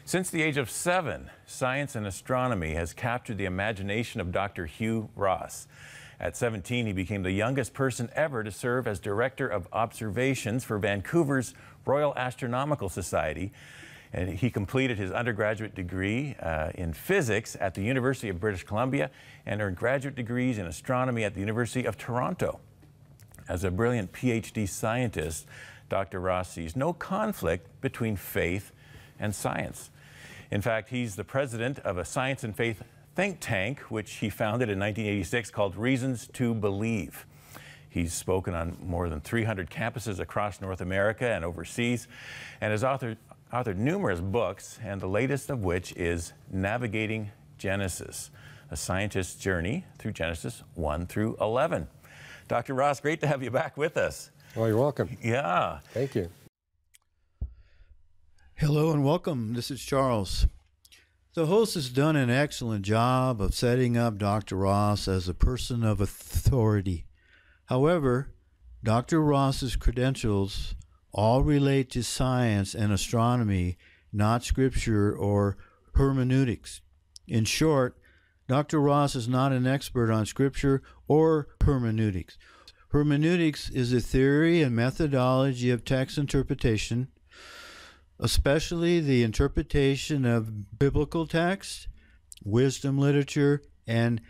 Since the age of 7, science and astronomy has captured the imagination of Dr. Hugh Ross. At 17, he became the youngest person ever to serve as Director of Observations for Vancouver's Royal Astronomical Society. And he completed his undergraduate degree in physics at the University of British Columbia and earned graduate degrees in astronomy at the University of Toronto. As a brilliant PhD scientist, Dr. Ross sees no conflict between faith and science. In fact, he's the president of a science and faith think tank, which he founded in 1986, called Reasons to Believe. He's spoken on more than 300 campuses across North America and overseas, and has authored numerous books, and the latest of which is Navigating Genesis, a scientist's journey through Genesis 1 through 11. Dr. Ross, great to have you back with us. Well, you're welcome. Yeah. Thank you. Hello and welcome. This is Charles. The host has done an excellent job of setting up Dr. Ross as a person of authority. However, Dr. Ross's credentials all relate to science and astronomy, not scripture or hermeneutics. In short, Dr. Ross is not an expert on scripture or hermeneutics. Hermeneutics is a theory and methodology of text interpretation, especially the interpretation of biblical text, wisdom literature, and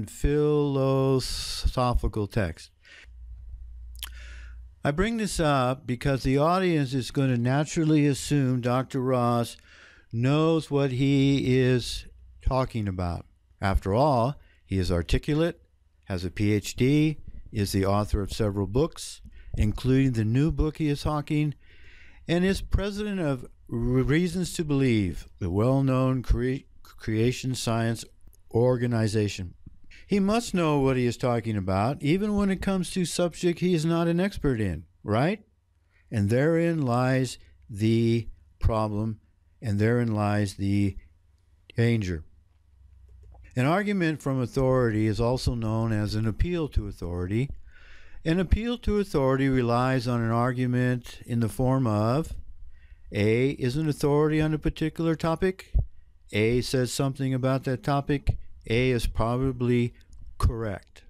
philosophical text. I bring this up because the audience is going to naturally assume Dr. Ross knows what he is talking about. After all, he is articulate, has a PhD, is the author of several books, including the new book he is talking, and is president of Reasons to Believe, the well-known creation science organization. He must know what he is talking about, even when it comes to subject he is not an expert in, right? And therein lies the problem, and therein lies the danger. An argument from authority is also known as an appeal to authority. An appeal to authority relies on an argument in the form of A is an authority on a particular topic. A says something about that topic. A is probably correct.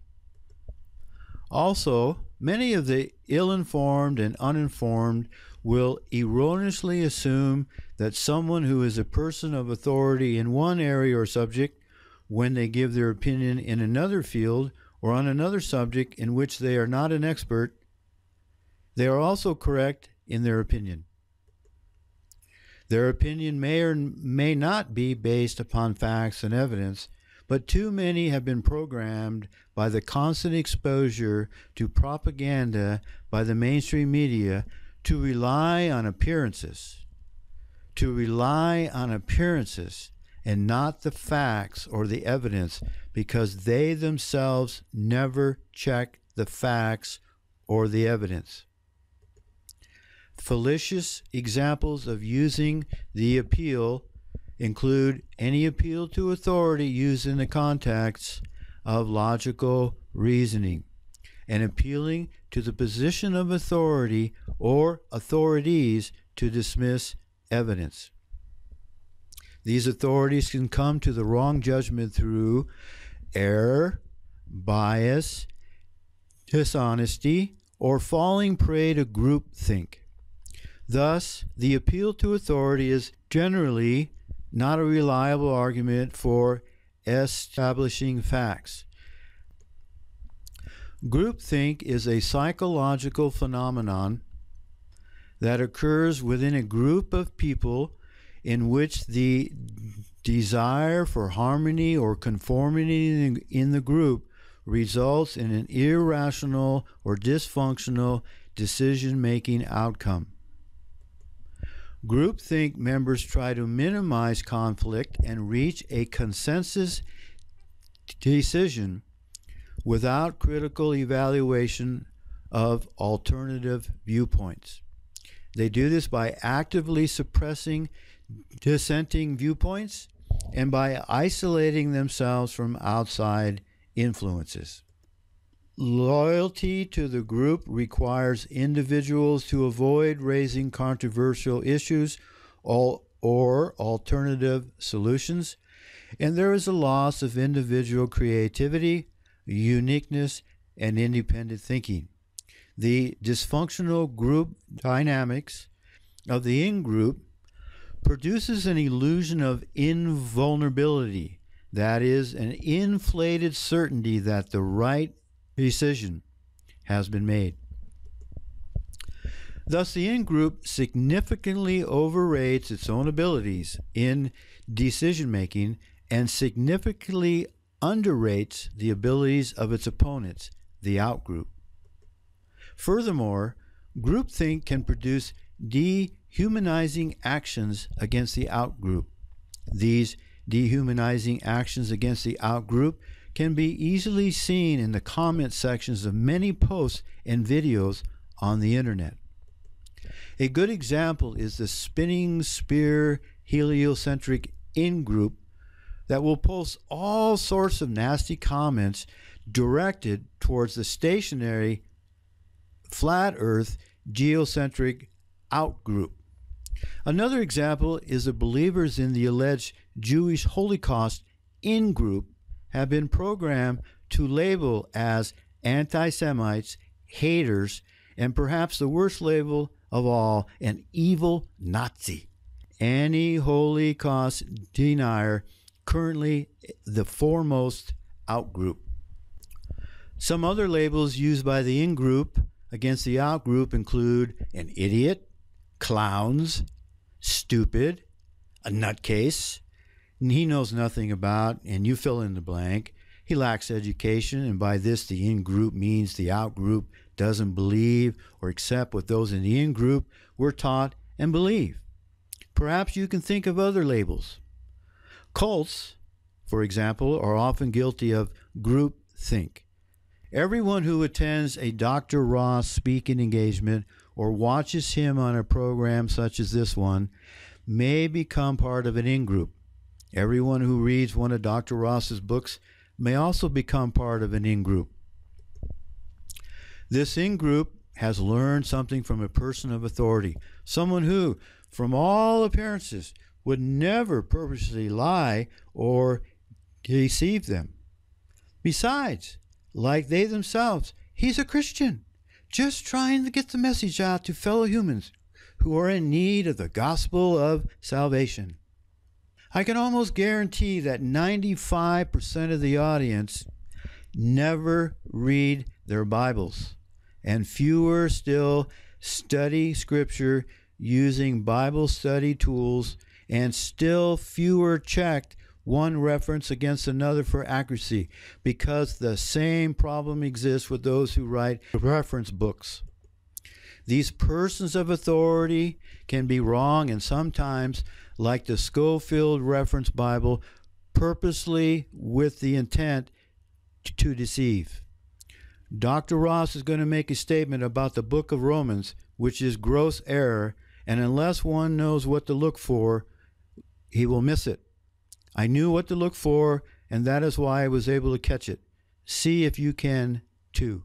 Also, many of the ill-informed and uninformed will erroneously assume that someone who is a person of authority in one area or subject, when they give their opinion in another field or on another subject in which they are not an expert, they are also correct in their opinion. Their opinion may or may not be based upon facts and evidence, but too many have been programmed by the constant exposure to propaganda by the mainstream media to rely on appearances. To rely on appearances and not the facts or the evidence, because they themselves never check the facts or the evidence. Fallacious examples of using the appeal include any appeal to authority used in the context of logical reasoning, and appealing to the position of authority or authorities to dismiss evidence. These authorities can come to the wrong judgment through error, bias, dishonesty, or falling prey to groupthink. Thus, the appeal to authority is generally not a reliable argument for establishing facts. Groupthink is a psychological phenomenon that occurs within a group of people in which the desire for harmony or conformity in the group results in an irrational or dysfunctional decision-making outcome. Groupthink members try to minimize conflict and reach a consensus decision without critical evaluation of alternative viewpoints. They do this by actively suppressing dissenting viewpoints and by isolating themselves from outside influences. Loyalty to the group requires individuals to avoid raising controversial issues, or alternative solutions, and there is a loss of individual creativity, uniqueness, and independent thinking. The dysfunctional group dynamics of the in-group produces an illusion of invulnerability, that is, an inflated certainty that the right decision has been made. Thus, the in-group significantly overrates its own abilities in decision-making and significantly underrates the abilities of its opponents, the out-group. Furthermore, groupthink can produce dehumanizing actions against the out-group. These dehumanizing actions against the out-group can be easily seen in the comment sections of many posts and videos on the internet. A good example is the spinning spear heliocentric in-group that will post all sorts of nasty comments directed towards the stationary flat earth geocentric out-group. Another example is the believers in the alleged Jewish Holocaust in-group have been programmed to label as anti-Semites, haters, and perhaps the worst label of all, an evil Nazi. Any Holocaust denier, currently the foremost out-group. Some other labels used by the in-group against the out-group include an idiot, clowns, stupid, a nutcase, and he knows nothing about, and you fill in the blank. He lacks education, and by this the in-group means the out-group doesn't believe or accept what those in the in-group were taught and believe. Perhaps you can think of other labels. Cults, for example, are often guilty of groupthink. Everyone who attends a Dr. Ross speaking engagement or watches him on a program such as this one may become part of an in-group. Everyone who reads one of Dr. Ross's books may also become part of an in-group. This in-group has learned something from a person of authority, someone who, from all appearances, would never purposely lie or deceive them. Besides, like they themselves, he's a Christian, just trying to get the message out to fellow humans who are in need of the gospel of salvation. I can almost guarantee that 95% of the audience never read their Bibles, and fewer still study Scripture using Bible study tools, and still fewer checked one reference against another for accuracy, because the same problem exists with those who write reference books. These persons of authority can be wrong, and sometimes, like the Schofield Reference Bible, purposely with the intent to deceive. Dr. Ross is going to make a statement about the book of Romans, which is gross error, and unless one knows what to look for, he will miss it. I knew what to look for, and that is why I was able to catch it. See if you can too.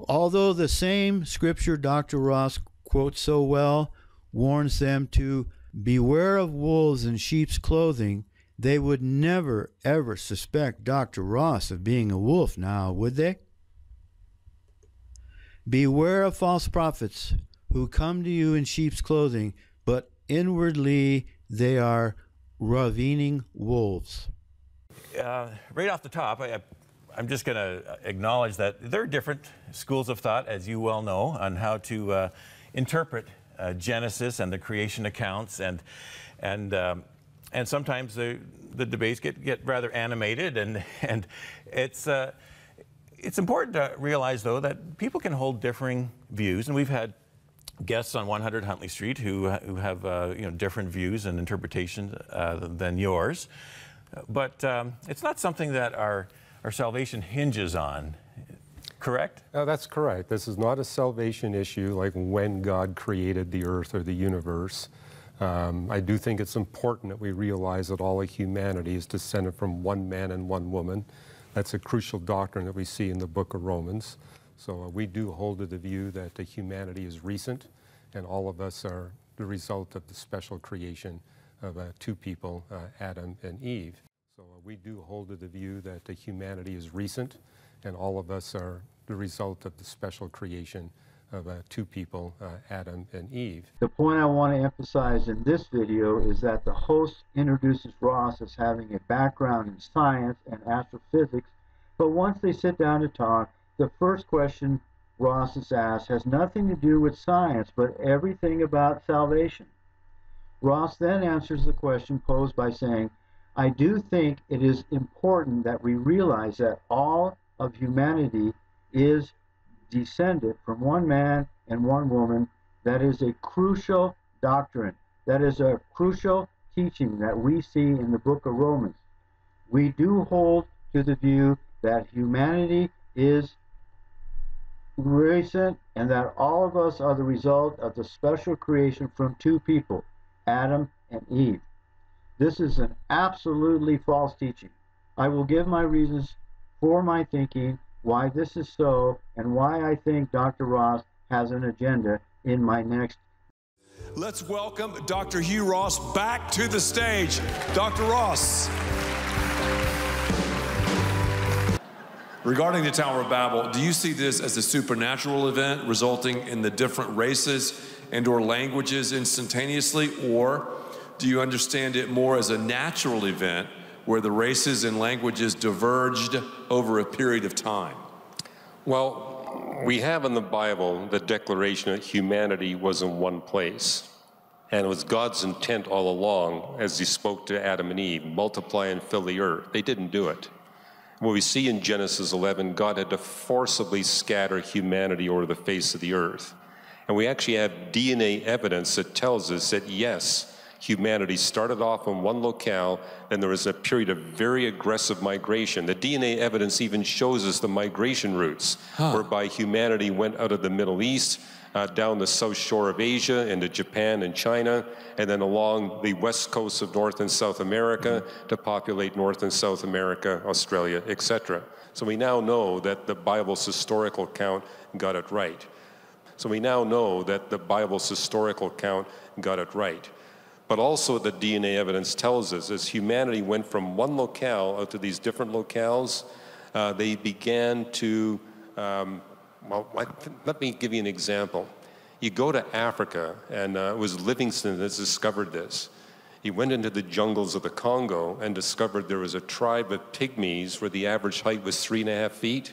Although the same scripture Dr. Ross quotes so well warns them to beware of wolves in sheep's clothing, they would never, ever suspect Dr. Ross of being a wolf now, would they? Beware of false prophets who come to you in sheep's clothing, but inwardly they are ravening wolves. Right off the top, I'm just going to acknowledge that there are different schools of thought, as you well know, on how to interpret Genesis and the creation accounts, and sometimes the debates get rather animated, and it's important to realize, though, that people can hold differing views, and we've had guests on 100 Huntley Street who have different views and interpretations than yours, but it's not something that our salvation hinges on, correct? That's correct. This is not a salvation issue like when God created the earth or the universe. I do think it's important that we realize that all of humanity is descended from one man and one woman. That's a crucial doctrine that we see in the book of Romans. So we do hold to the view that the humanity is recent, and all of us are the result of the special creation of two people, Adam and Eve. So we do hold to the view that humanity is recent, and all of us are the result of the special creation of two people, Adam and Eve. The point I want to emphasize in this video is that the host introduces Ross as having a background in science and astrophysics, but once they sit down to talk, the first question Ross is asked has nothing to do with science, but everything about salvation. Ross then answers the question posed by saying, I do think it is important that we realize that all of humanity is descended from one man and one woman. That is a crucial doctrine. That is a crucial teaching that we see in the book of Romans. We do hold to the view that humanity is recent and that all of us are the result of the special creation from two people, Adam and Eve. This is an absolutely false teaching. I will give my reasons for my thinking why this is so and why I think Dr. Ross has an agenda in my next. Let's welcome Dr. Hugh Ross back to the stage. Dr. Ross. Regarding the Tower of Babel, do you see this as a supernatural event resulting in the different races and/or languages instantaneously, or do you understand it more as a natural event where the races and languages diverged over a period of time? Well, we have in the Bible the declaration that humanity was in one place. And it was God's intent all along as he spoke to Adam and Eve, multiply and fill the earth. They didn't do it. What we see in Genesis 11, God had to forcibly scatter humanity over the face of the earth. And we actually have DNA evidence that tells us that, yes, humanity started off in one locale, and there was a period of very aggressive migration. The DNA evidence even shows us the migration routes, whereby humanity went out of the Middle East, down the south shore of Asia, into Japan and China, and then along the west coast of North and South America to populate North and South America, Australia, etc. So we now know that the Bible's historical account got it right. But also the DNA evidence tells us as humanity went from one locale out to these different locales, they began to, let me give you an example. You go to Africa, and it was Livingstone that discovered this. He went into the jungles of the Congo and discovered there was a tribe of pygmies where the average height was 3.5 feet,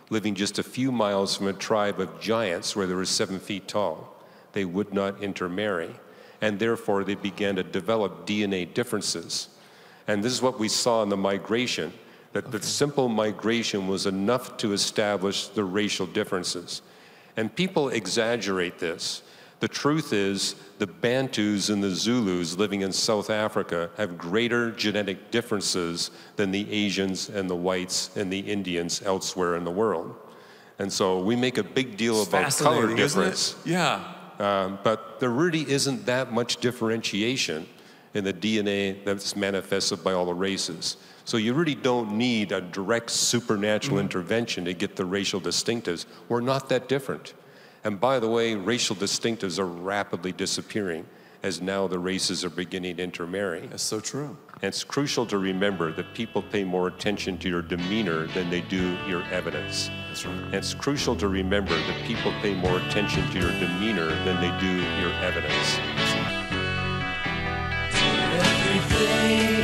living just a few miles from a tribe of giants where they were 7 feet tall. They would not intermarry, and therefore they began to develop DNA differences. And this is what we saw in the migration, that the simple migration was enough to establish the racial differences. And people exaggerate this. The truth is, the Bantus and the Zulus living in South Africa have greater genetic differences than the Asians and the whites and the Indians elsewhere in the world. And so we make a big deal about color difference. Yeah. But there really isn't that much differentiation in the DNA that's manifested by all the races. So you really don't need a direct supernatural intervention to get the racial distinctives. We're not that different. And by the way, racial distinctives are rapidly disappearing as now the races are beginning to intermarry. That's so true. And it's crucial to remember that people pay more attention to your demeanor than they do your evidence. That's right. And it's crucial to remember that people pay more attention to your demeanor than they do your evidence. Everything